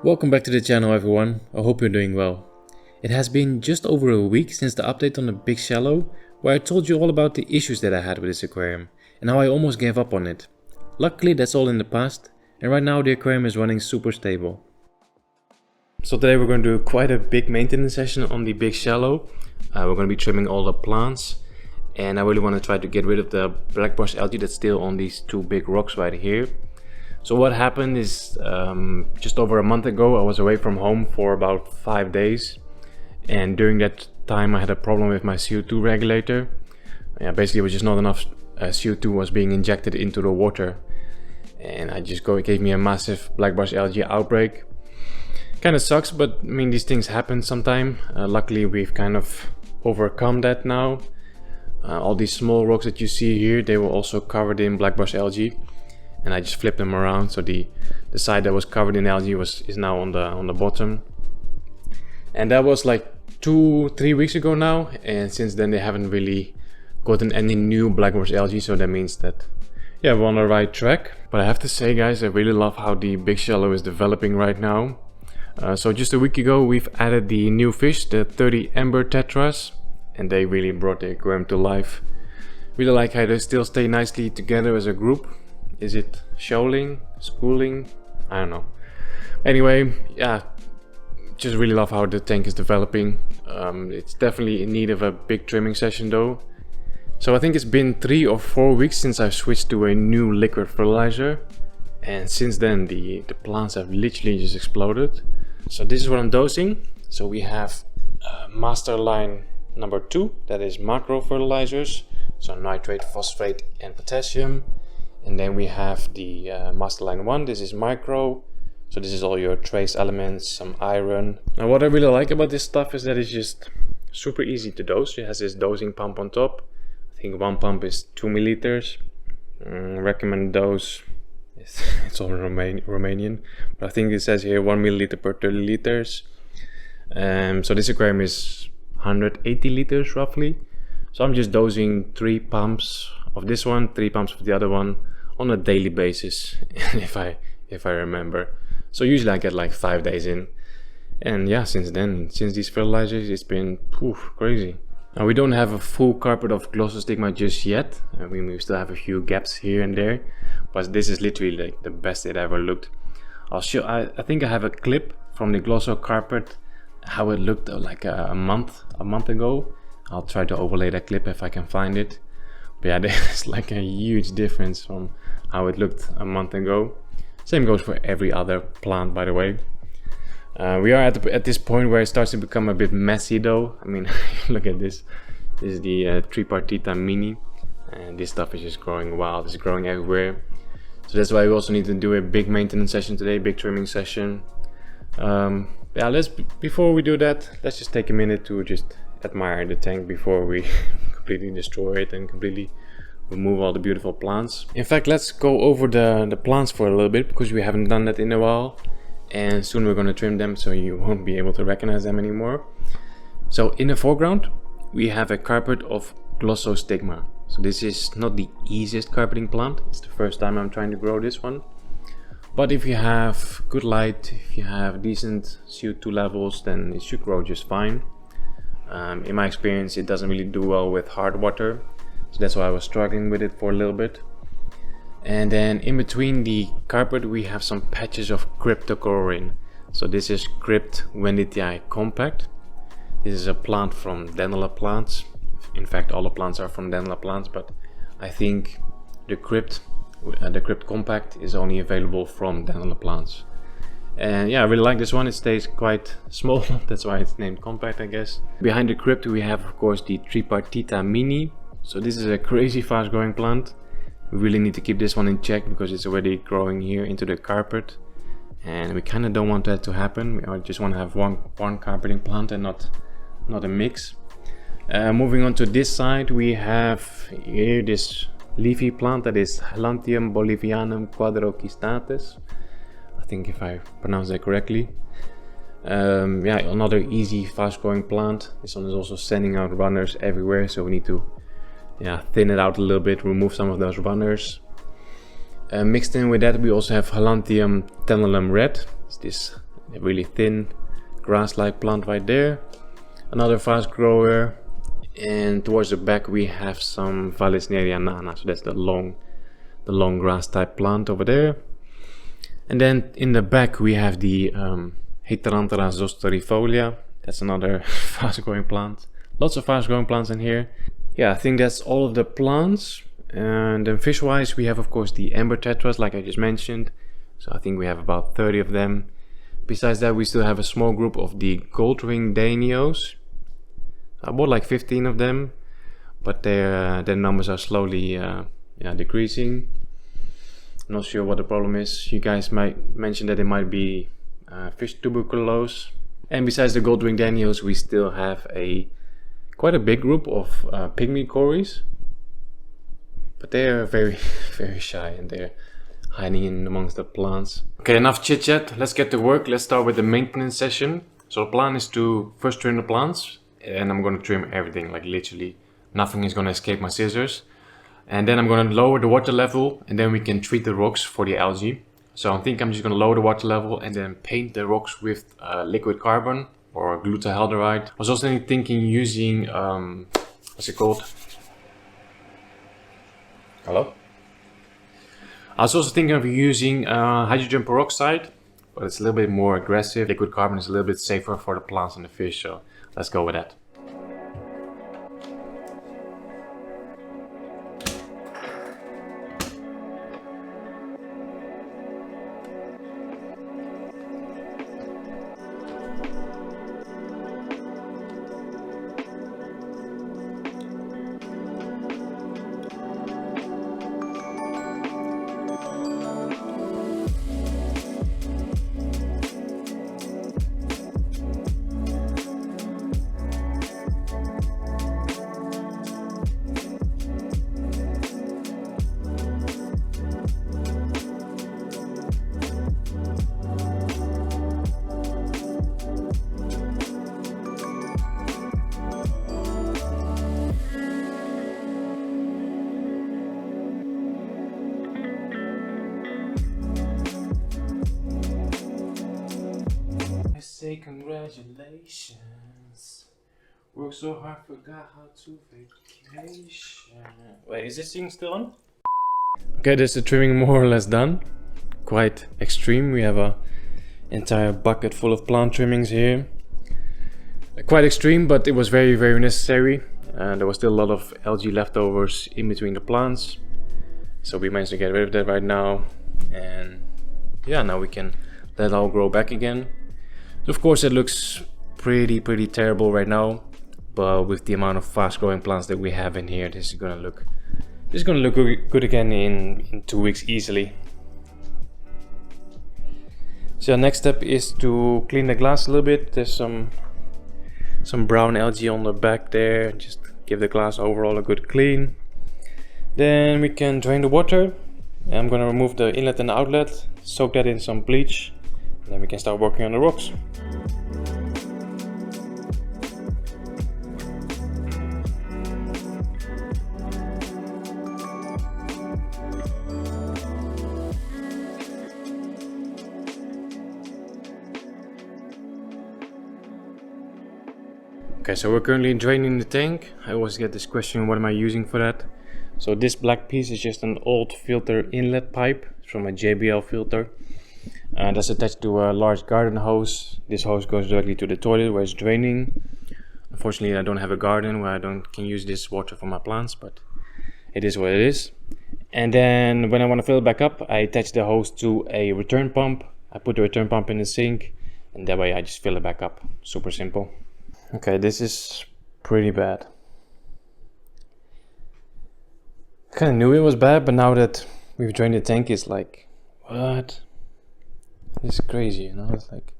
Welcome back to the channel everyone, I hope you're doing well. It has been just over a week since the update on the Big Shallow, where I told you all about the issues that I had with this aquarium and how I almost gave up on it. Luckily that's all in the past, and right now the aquarium is running super stable. So today we're going to do quite a big maintenance session on the Big Shallow. We're going to be trimming all the plants, and I really want to try to get rid of the black brush algae that's still on these two big rocks right here. So what happened is just over a month ago I was away from home for about 5 days, and during that time I had a problem with my CO2 regulator. Basically it was just not enough CO2 was being injected into the water, and it gave me a massive black brush algae outbreak. Kind of sucks, but I mean these things happen sometime. Luckily we've kind of overcome that now. All these small rocks that you see here, they were also covered in black brush algae, and I just flipped them around, so the side that was covered in algae is now on the bottom. And that was like 2-3 weeks ago now, and since then they haven't really gotten any new black brush algae, so that means that we're on the right track. But I have to say guys, I really love how the Big Shallow is developing right now. So just a week ago we've added the new fish, the 30 amber tetras, and they really brought the aquarium to life. Really like how they still stay nicely together as a group. Is it shoaling, schooling? I don't know. Anyway, yeah, just really love how the tank is developing. It's definitely in need of a big trimming session though. So I think it's been 3 or 4 weeks since I switched to a new liquid fertilizer, and since then the plants have literally just exploded. So this is what I'm dosing. So we have master line number 2, that is macro fertilizers, so nitrate, phosphate and potassium. And then we have the master line 1, this is micro, so this is all your trace elements, some iron. Now what I really like about this stuff is that it's just super easy to dose. It has this dosing pump on top. I think one pump is 2 milliliters. Recommended dose, it's all Romanian, but I think it says here 1 milliliter per 30 liters. So this aquarium is 180 liters roughly. So I'm just dosing 3 pumps of this one, 3 pumps of the other one on a daily basis, if I remember. So usually I get like 5 days in, and yeah, since these fertilizers, it's been crazy. Now we don't have a full carpet of glossostigma just yet. I mean, we still have a few gaps here and there, but this is literally like the best it ever looked. I'll show. I think I have a clip from the glosso carpet, how it looked like a month ago. I'll try to overlay that clip if I can find it. But yeah, there's like a huge difference from how it looked a month ago. Same goes for every other plant, by the way. We are at this point where it starts to become a bit messy though. I mean, look at this. This is the Tripartita Mini, and this stuff is just growing wild. It's growing everywhere. So that's why we also need to do a big maintenance session today, big trimming session. Before we do that, let's just take a minute to just admire the tank before we completely destroy it and completely remove all the beautiful plants. In fact, let's go over the plants for a little bit, because we haven't done that in a while, and soon we're going to trim them so you won't be able to recognize them anymore. So in the foreground we have a carpet of glossostigma. So this is not the easiest carpeting plant. It's the first time I'm trying to grow this one, but if you have good light, if you have decent CO2 levels, then it should grow just fine. In my experience, it doesn't really do well with hard water, so that's why I was struggling with it for a little bit. And then in between the carpet we have some patches of cryptochlorine. So this is Crypt Wendtii compact. This is a plant from Denala plants. In fact, all the plants are from Denala plants, but I think the Crypt compact is only available from Denala plants. And yeah, I really like this one. It stays quite small, that's why it's named compact, I guess. Behind the crypt we have of course the Tripartita Mini. So this is a crazy fast growing plant. We really need to keep this one in check because it's already growing here into the carpet, and we kind of don't want that to happen. We just want to have one carpeting plant and not a mix. Moving on to this side, we have here this leafy plant that is Halantium bolivianum quadrocystatus. I think if I pronounce that correctly. Another easy fast growing plant. This one is also sending out runners everywhere, so we need to thin it out a little bit, remove some of those runners. Mixed in with that we also have Halantium tenellum red. It's this a really thin grass-like plant right there, another fast grower, and towards the back we have some Vallisneria nana, so that's the long grass type plant over there. And then in the back we have the Heterantera zosterifolia. That's another fast growing plant. Lots of fast growing plants in here. Yeah, I think that's all of the plants. And then fish wise we have of course the amber tetras like I just mentioned. So I think we have about 30 of them. Besides that we still have a small group of the gold ring danios. I bought like 15 of them, but their numbers are slowly decreasing. I'm not sure what the problem is. You guys might mention that it might be fish tuberculosis. And besides the gold ring danios, we still have quite a big group of pygmy cories, but they are very very shy and they're hiding in amongst the plants. Okay, enough chit chat. Let's get to work. Let's start with the maintenance session. So the plan is to first trim the plants, and I'm going to trim everything, like literally nothing is going to escape my scissors. And then I'm going to lower the water level, and then we can treat the rocks for the algae. So I think I'm just going to lower the water level and then paint the rocks with liquid carbon or glutahaldehyde. I was also thinking using, what's it called? Hello? I was also thinking of using hydrogen peroxide, but it's a little bit more aggressive. Liquid carbon is a little bit safer for the plants and the fish, so let's go with that. Say congratulations. Worked so hard, forgot how to vacation. Wait, is this thing still on? Okay, there's the trimming more or less done. Quite extreme. We have a entire bucket full of plant trimmings here. Quite extreme, but it was very, very necessary. There was still a lot of algae leftovers in between the plants. So we managed to get rid of that right now. And yeah, now we can let it all grow back again. So of course it looks pretty terrible right now, but with the amount of fast growing plants that we have in here, this is gonna look good again in 2 weeks easily. So next step is to clean the glass a little bit. There's some brown algae on the back there. Just give the glass overall a good clean. Then we can drain the water. I'm gonna remove the inlet and the outlet, soak that in some bleach. Then we can start working on the rocks. Okay, so we're currently draining the tank. I always get this question, what am I using for that? So this black piece is just an old filter inlet pipe from a JBL filter. That's attached to a large garden hose. This hose goes directly to the toilet where it's draining. Unfortunately, I don't have a garden where can use this water for my plants, but it is what it is. And then when I want to fill it back up, I attach the hose to a return pump. I put the return pump in the sink, and that way I just fill it back up. Super simple. Okay, this is pretty bad. I kind of knew it was bad, but now that we've drained the tank, it's like, what? It's crazy, you know, it's like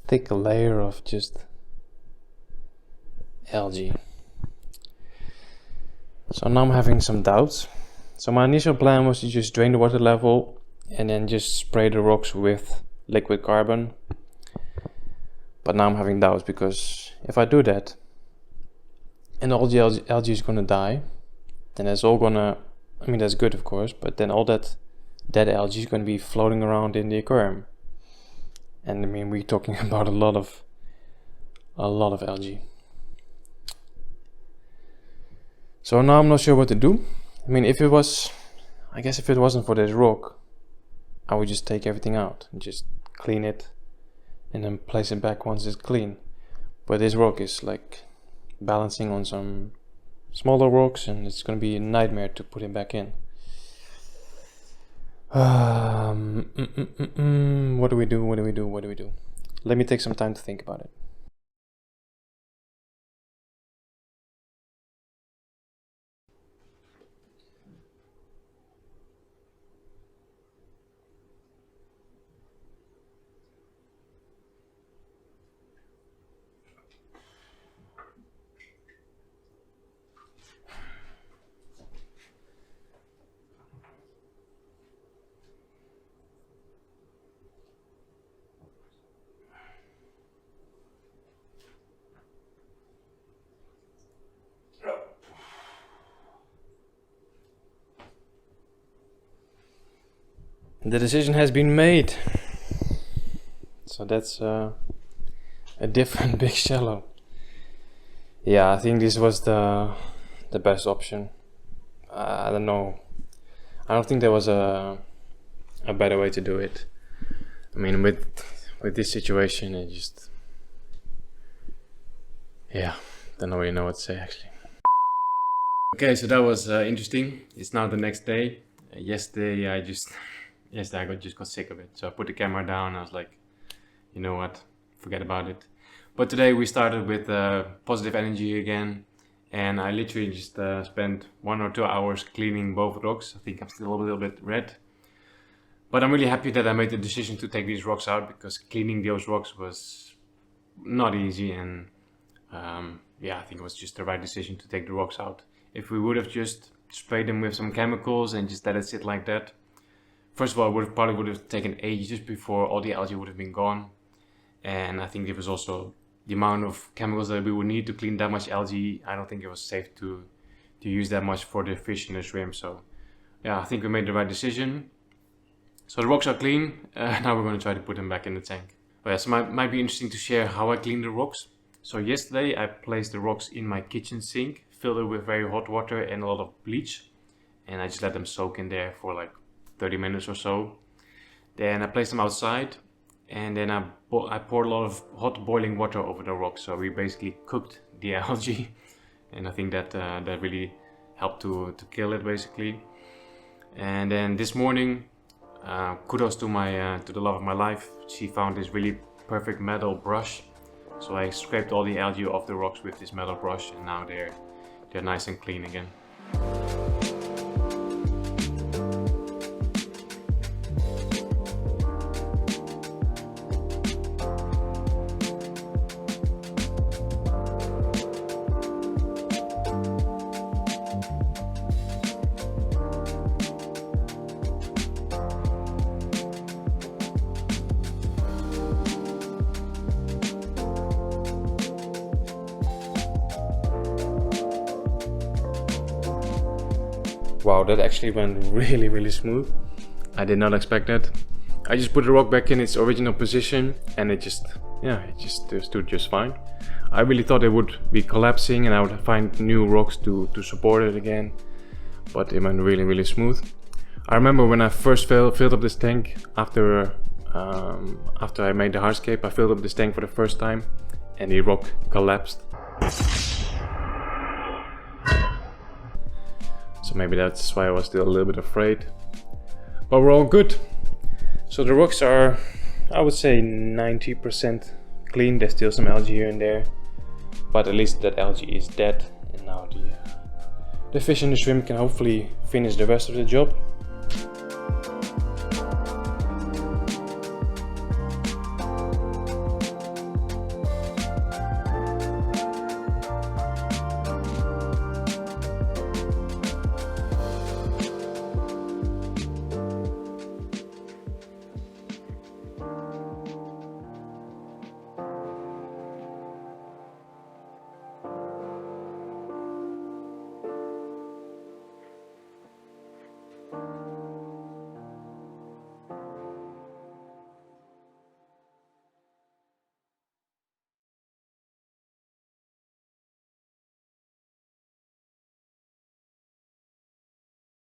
thick layer of just algae. So now I'm having some doubts. So my initial plan was to just drain the water level and then just spray the rocks with liquid carbon. But now I'm having doubts because if I do that and all the algae is gonna die, then that's all gonna, I mean that's good of course, but then all that dead algae is going to be floating around in the aquarium. And I mean, we're talking about a lot of algae. So now I'm not sure what to do. I mean, if it wasn't for this rock, I would just take everything out and just clean it and then place it back once it's clean. But this rock is like balancing on some smaller rocks, and it's gonna be a nightmare to put it back in. What do we do? Let me take some time to think about it. The decision has been made. So that's a different big shallow. Yeah, I think this was the best option. I don't know. I don't think there was a better way to do it. I mean, with this situation, it just, yeah, don't really know what to say actually. Okay, so that was interesting. It's now the next day. Yesterday I just got sick of it. So I put the camera down. I was like, you know what, forget about it. But today we started with positive energy again, and I literally just spent 1 or 2 hours cleaning both rocks. I think I'm still a little bit red, but I'm really happy that I made the decision to take these rocks out, because cleaning those rocks was not easy, and yeah, I think it was just the right decision to take the rocks out. If we would have just sprayed them with some chemicals and just let it sit like that, first of all, it probably would have taken ages before all the algae would have been gone. And I think it was also the amount of chemicals that we would need to clean that much algae. I don't think it was safe to use that much for the fish and the shrimp. So yeah, I think we made the right decision. So the rocks are clean. Now we're going to try to put them back in the tank. But yeah, so it might be interesting to share how I clean the rocks. So yesterday I placed the rocks in my kitchen sink, filled it with very hot water and a lot of bleach. And I just let them soak in there for like 30 minutes or so. Then I placed them outside, and then I poured a lot of hot boiling water over the rocks. So we basically cooked the algae, and I think that that really helped to kill it basically. And then this morning, kudos to the love of my life, she found this really perfect metal brush. So I scraped all the algae off the rocks with this metal brush, and now they're nice and clean again. Wow, that actually went really smooth. I did not expect that. I just put the rock back in its original position, and it just stood just fine. I really thought it would be collapsing and I would find new rocks to support it again, but it went really smooth. I remember when I first filled up this tank after I made the hardscape, I filled up this tank for the first time and the rock collapsed. So maybe that's why I was still a little bit afraid. But we're all good. So the rocks are, I would say, 90% clean. There's still some algae here and there, but at least that algae is dead. And now the fish and the shrimp can hopefully finish the rest of the job.